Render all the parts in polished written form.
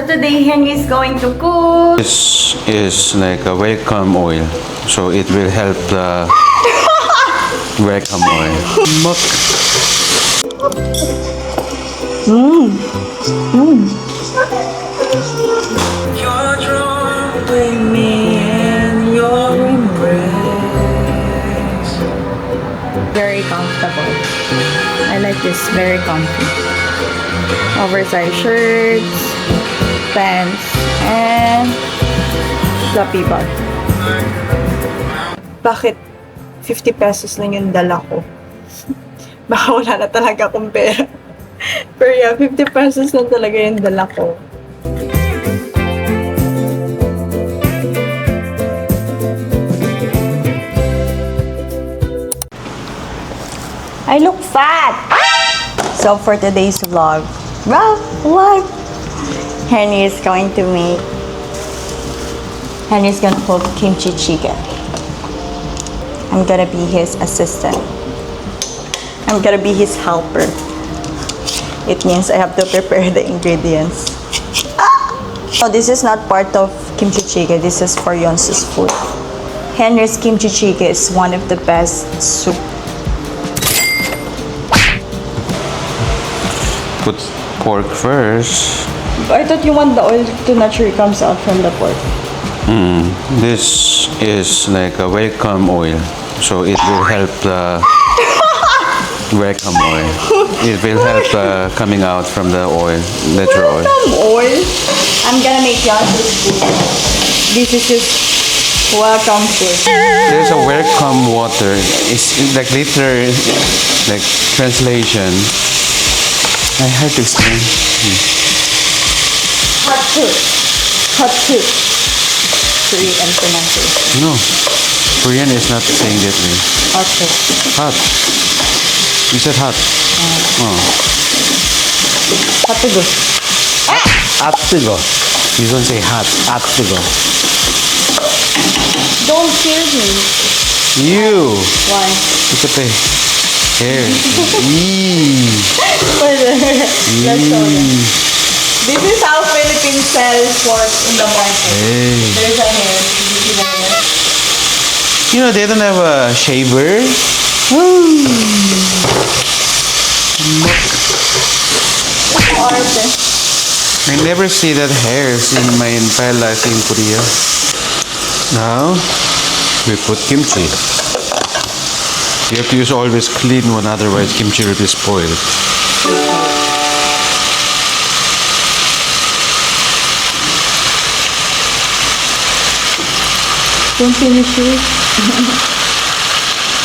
today Henry is going to cook. This is like a welcome oil, so it will help the welcome oil. Muk. You're drawn with me in your embrace. Very comfortable. I like this. Very comfy. Oversized shirts, pants, and floppy bag. Bakit 50 pesos lang yung dala ko? Baka wala na talaga akong pera. Pero yeah, 50 pesos lang talaga yung dala ko. I look fat! So for today's vlog, Henry is going to make, Henry's gonna cook kimchi chicken. I'm gonna be his assistant. I'm gonna be his helper. It means I have to prepare the ingredients. So this is not part of kimchi chicken. This is for Yonsu's food. Henry's kimchi chicken is one of the best soup. Put pork first. I thought you want the oil to naturally comes out from the pork. This is like a welcome oil, so it will help the welcome oil. It will help coming out from the oil, natural oil. Welcome oil. I'm gonna make Yonsu's food. This is his welcome food. There's a welcome water. It's like literal, like translation. I had to explain. Hot soup. Hot soup. Korean pronunciation. No, Korean is not saying that way. Hot soup. Hot. You said hot. Oh. Hot to go. Hot to go. You don't say hot. Hot to go. Don't kill me. You. Why? Look at the hair. Eee. Let's show them. This is how Philippines sells pork in the market. Hey. There's a hair. Did you see the hair? You know, they don't have a shaver. Arte. I never see that hairs in my entire life in Korea. Now, we put kimchi. You have to use always clean one, otherwise kimchi will be spoiled. Don't finish it.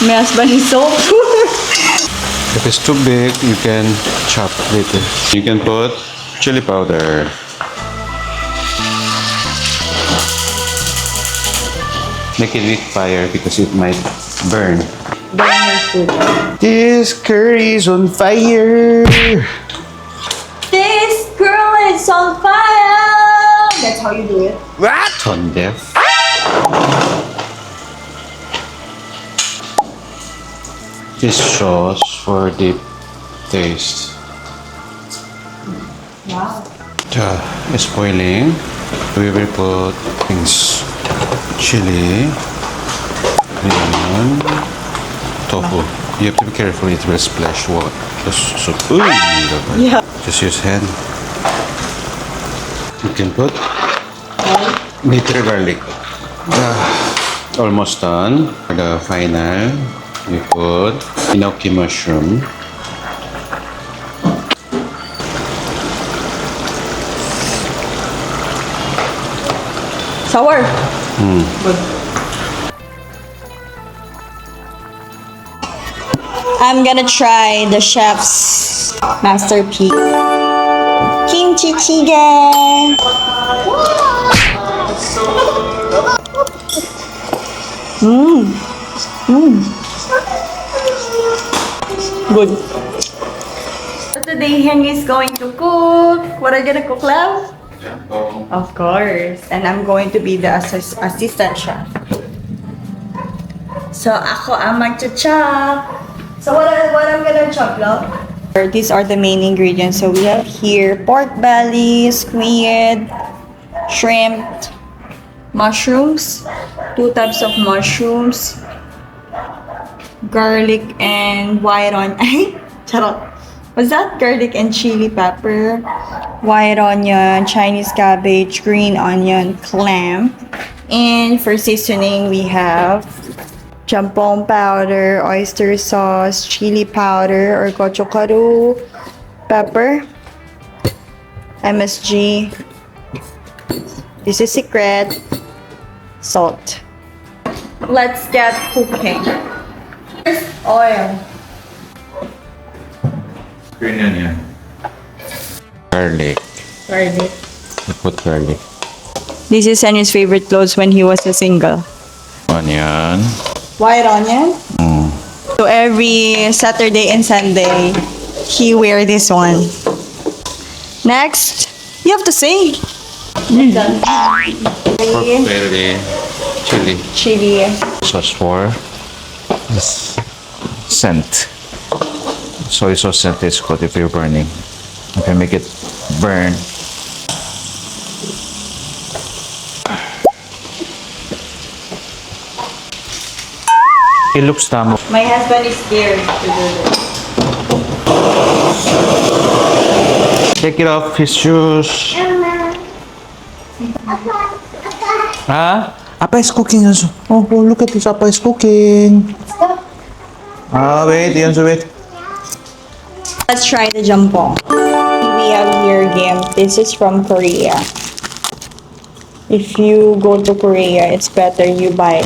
My husband is so If it's too big, you can chop later. You can put chili powder. Make it with fire because it might burn. burn your food. This curry is on fire. This girl is on fire. That's how you do it. What? Tone deaf. This sauce for deep taste. Wow. It's boiling. We will put things: chili, onion, tofu. You have to be careful; it will splash water. Just so, Yeah. Just use hand. You can put bitter garlic. Almost done. For the final, we put enoki mushroom. Sour. Good. I'm gonna try the chef's masterpiece. Kimchi jjigae. Good. So today Henry is going to cook. What are you gonna cook, love? Of course. And I'm going to be the assistant chef. So ako ang mag-chop. So what I'm gonna chop, love? These are the main ingredients. So we have here pork belly, squid, shrimp, mushrooms, 2 types of mushrooms, garlic and white onion. Charot. Was that garlic and chili pepper, white onion, Chinese cabbage, green onion, clam. And for seasoning, we have jambon powder, oyster sauce, chili powder or gochugaru, pepper, MSG. This is secret. Salt. Let's get cooking. First, oil. Green onion. Garlic. Garlic. I put garlic. This is Henry's favorite clothes when he was a single. Onion. White onion. So every Saturday and Sunday, he wear this one. Next, you have to say. Pork belly. Chili. Chili. Sauce for this scent. Soy sauce scent is good if you're burning. You can make it burn. It looks tamo. My husband is scared to do this. Take it off his shoes. Ah? Appa is cooking also. Oh, look at this. Appa is cooking. Wait. Wait. Let's try the jambon. We have here gimp. This is from Korea. If you go to Korea, it's better you buy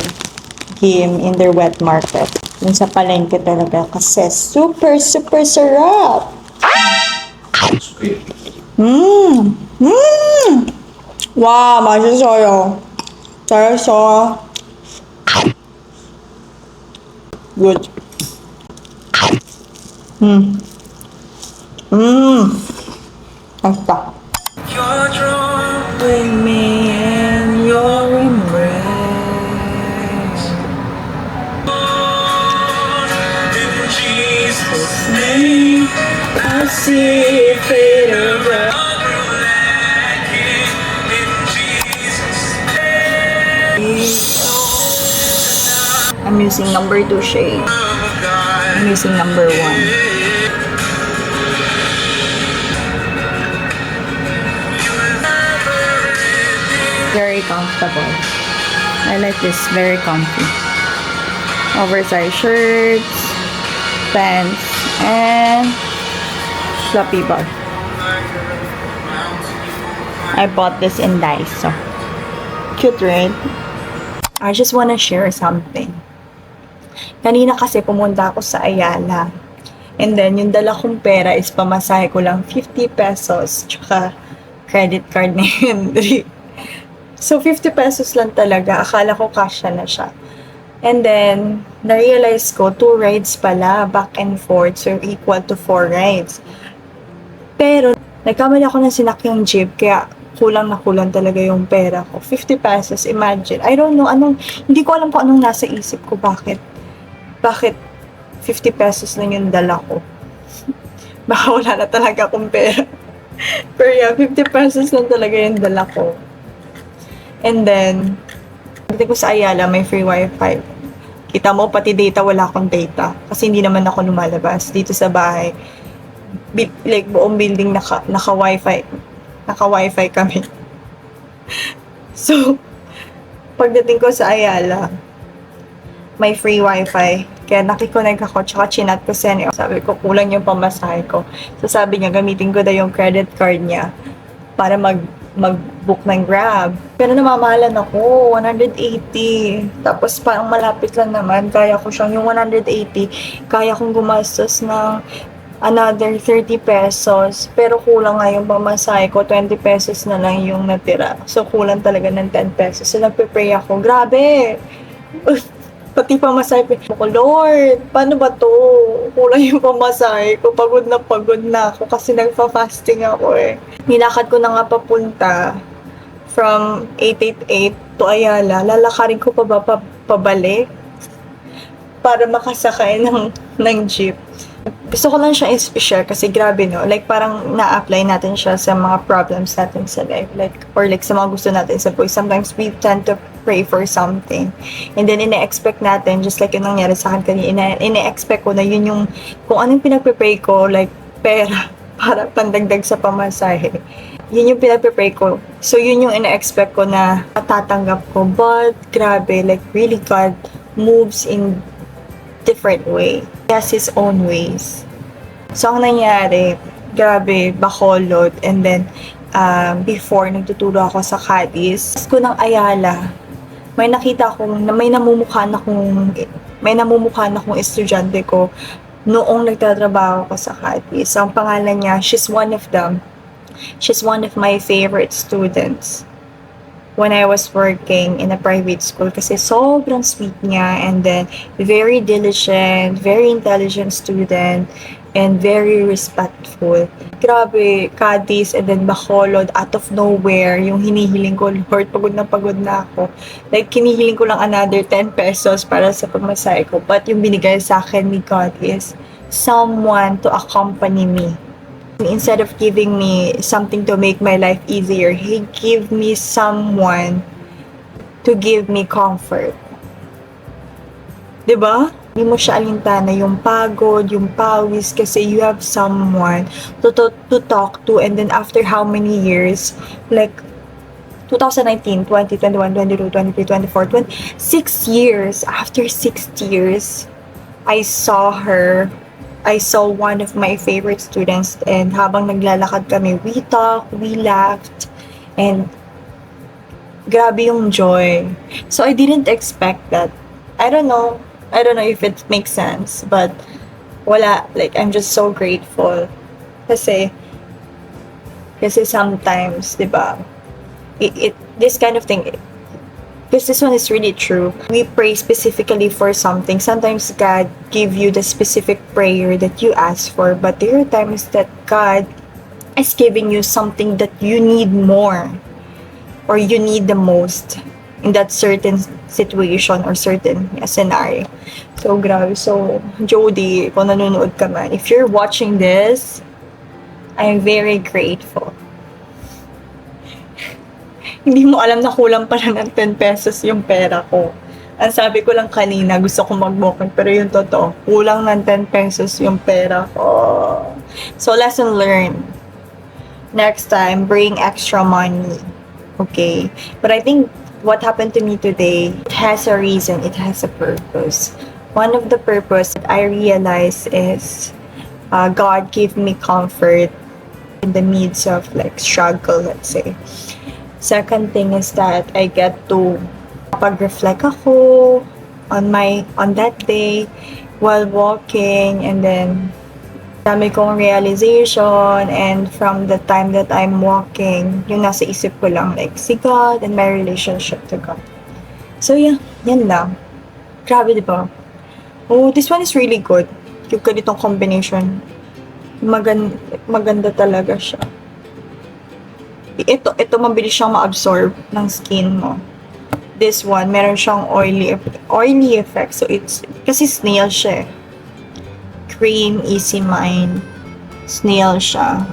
gim in their wet market. Yung sa palengke talaga kasi super sarap. 와, 맛있어요. 잘했어. Good. 맛있다. You're drawn with me in your embrace. In Jesus' name, I see it fade away. I'm using number 2 shade. I'm using number 1. Very comfortable. I like this, very comfy. Oversized shirts, pants, and floppy bag. I bought this in Daiso. Cute, right? I just wanna share something. Kanina kasi pumunta ako sa Ayala. And then, yung dala kong pera is pamasahe ko lang 50 pesos. Tsaka credit card ni Henry. So, 50 pesos lang talaga. Akala ko kasya na siya. And then, na-realize ko, 2 rides pala, back and forth. So, equal to 4 rides. Pero, nagkamali ako ng sinakyang jeep, kaya kulang na kulang talaga yung pera ko. 50 pesos, imagine. I don't know, hindi ko alam kung anong nasa isip ko, bakit 50 pesos lang yung dala ko. Baka wala na talaga akong pera. Pero yeah, 50 pesos lang talaga yung dala ko. And then, pagdating ko sa Ayala, may free wifi. Kita mo, pati data, wala akong data. Kasi hindi naman ako lumalabas. Dito sa bahay, like buong building naka-wifi. Naka-wifi kami. So, pagdating ko sa Ayala, may free wifi. Kaya nakikonnect ako, tsaka chinat ko siya. Sabi ko, kulang yung pamasahe ko. So, sabi niya, gamitin ko daw yung credit card niya para mag-book ng Grab. Pero namamahalan ako, 180. Tapos parang malapit lang naman, kaya ko siyang yung 180, kaya kong gumastos ng another 30 pesos. Pero kulang nga yung pamasahe ko, 20 pesos na lang yung natira. So, kulang talaga ng 10 pesos. So, nagpe-pray ako, grabe! Pati pamasahe ko, Lord, paano ba to? Kulang yung pamasahe ko, pagod na ako kasi nagpa-fasting ako eh. Nilakad ko na nga papunta from 888 to Ayala. Lalakarin ko pa ba pabalik para makasakay ng jeep. Gusto ko lang siya i-share kasi grabe no, like parang na-apply natin siya sa mga problems natin sa life, like or like sa mga gusto natin sa buhay. Sometimes we tend to pray for something and then ine-expect natin, just like yung nangyari sa akin kanina, ine-expect ko na yun yung kung anong pinagpe-pray ko, like pera para pandagdag sa pamasahe. Yun yung pinagpe-pray ko. So yun yung ine-expect ko na matatanggap ko. But grabe, like really God moves in different way. He has his own ways. So, ang nangyari, grabe, Bacolod, and then, before, nagtuturo ako sa Cadiz, ko ng Ayala, may nakita akong, may namumukha na akong estudyante ko noong nagtatrabaho ko sa Cadiz. So, ang pangalan niya, she's one of them. She's one of my favorite students when I was working in a private school kasi sobrang sweet niya, and then very diligent, very intelligent student, and very respectful. Grabe, Cadiz and then Bacolod, out of nowhere, yung hinihiling ko, Lord, pagod na ako. Like, hinihiling ko lang another 10 pesos para sa pamasahe ko. But yung binigay sa akin ni God is someone to accompany me. Instead of giving me something to make my life easier, He gave me someone to give me comfort. 'Di ba? Hindi mo siya alintana yung pagod, yung pawis, kasi you have someone to talk to. And then after how many years, like 2019, 20, 21, 22, 23, 24, 6 years, after 6 years, I saw one of my favorite students, and habang naglalakad kami, we talked, we laughed, and grabe yung joy. So I didn't expect that. I don't know if it makes sense, but wala, like I'm just so grateful. Kasi sometimes, 'di ba? This kind of thing, because this one is really true. We pray specifically for something. Sometimes God give you the specific prayer that you ask for, but there are times that God is giving you something that you need more or you need the most in that certain situation or certain scenario. So, grabe. So, Jody, kung nanonood ka man, if you're watching this, I'm very grateful. Hindi mo alam na kulang pala ng 10 pesos yung pera ko. Ang sabi ko lang kanina, gusto ko mag-booking, pero yung totoo, kulang ng 10 pesos yung pera ko. So, lesson learned. Next time, bring extra money. Okay? But I think what happened to me today, it has a reason, it has a purpose. One of the purpose that I realize is God gave me comfort in the midst of like struggle, let's say. Second thing is that I get to pag-reflect ako on that day while walking, and then dami kong realization, and from the time that I'm walking, yung nasa isip ko lang like si God and my relationship to God. So yeah, yan lang. Grabe, di ba? Oh, this one is really good. Yung ganitong combination. Maganda talaga siya. Ito mabilis siyang ma-absorb ng skin mo. This one, meron siyang oily effect. So, it's, kasi snail siya eh. Cream, easy mind. Snail siya.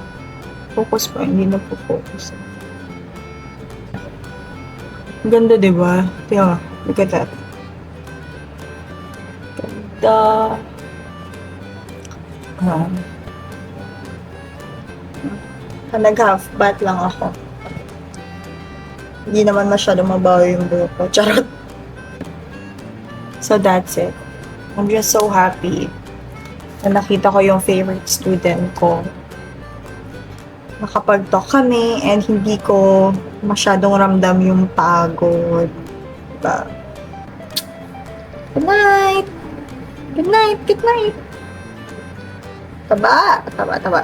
Focus pa, hindi na po focus. Ganda, diba? Tingnan mo, look at that. Ganda. Nag-half bath lang ako. Hindi naman masyado mabaho yung buhok ko. Charot. So that's it. I'm just so happy na nakita ko yung favorite student ko. Nakapag-talk kami and hindi ko masyadong ramdam yung pagod. Diba? Good night! Good night! Good night! Taba! Taba! Taba!